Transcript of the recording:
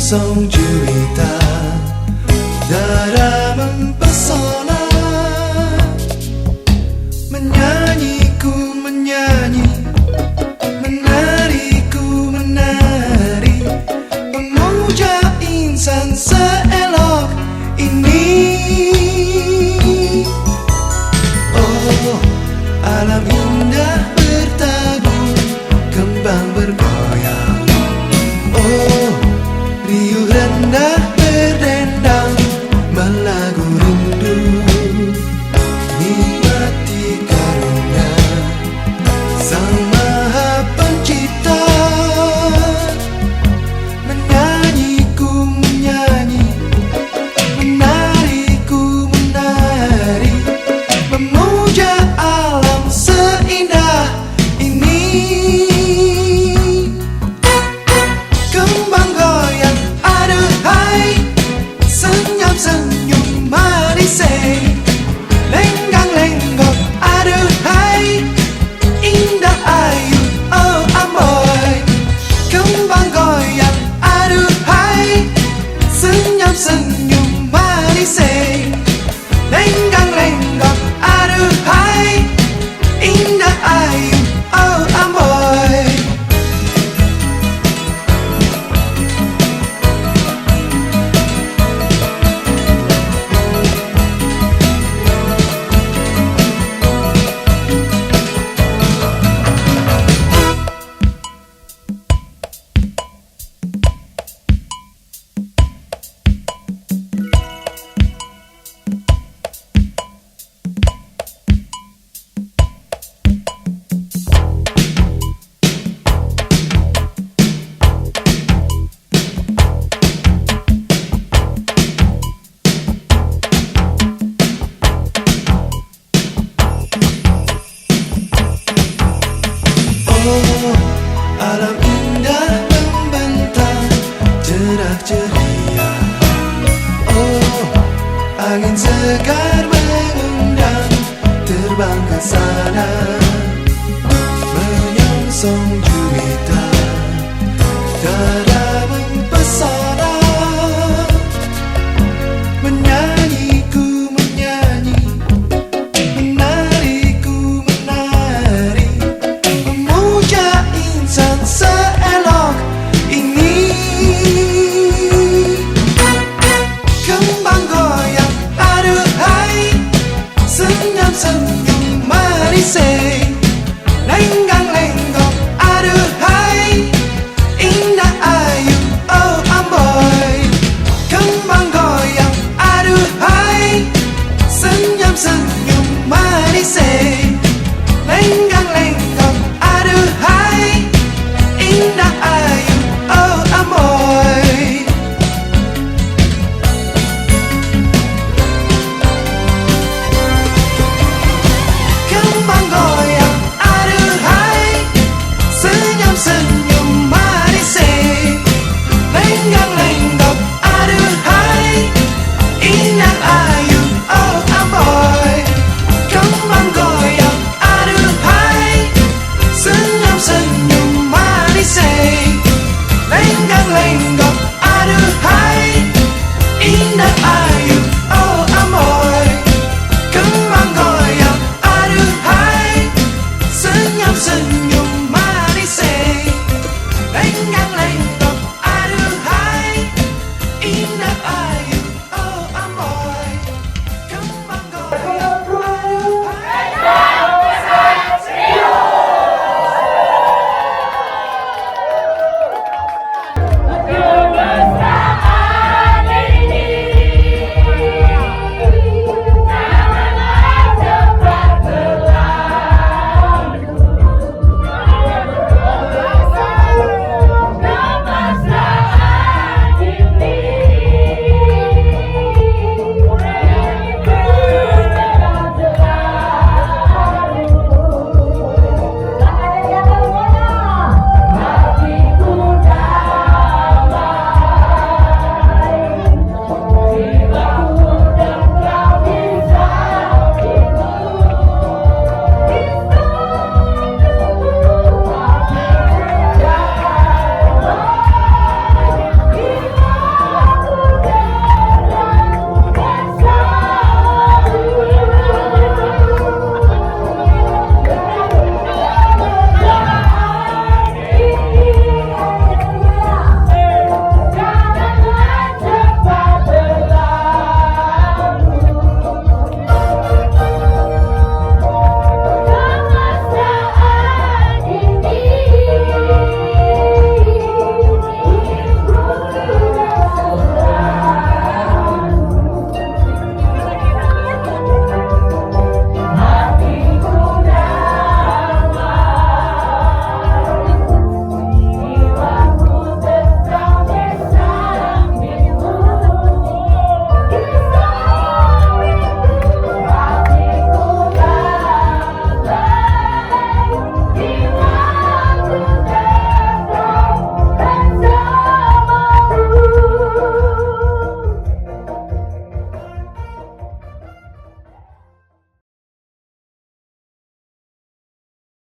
menyongsong juwita, darah mempesona. Menyanyiku menyanyi, menariku menari, memuja insan seelok ini. Oh, alam indah bertabur, kembang bergoyang. Oh, riuh rendah berdendang, melagu rindu. Nikmati karunia Sang Maha Pencipta. Menyanyiku menyanyi, menariku menari, memuja alam seindah ini. Kembang goyang aduhai, senyum-senyum manis, lenggang-lenggok aduhai, indah ayu oh amoy. Kembang goyang aduhai, senyum-senyum manis, lenggang-lenggok aduhai, indah ayu oh amoy. Oh, alam indah membentang, cerah ceria. Oh, angin segar mengundang, terbang ke sana, menyongsong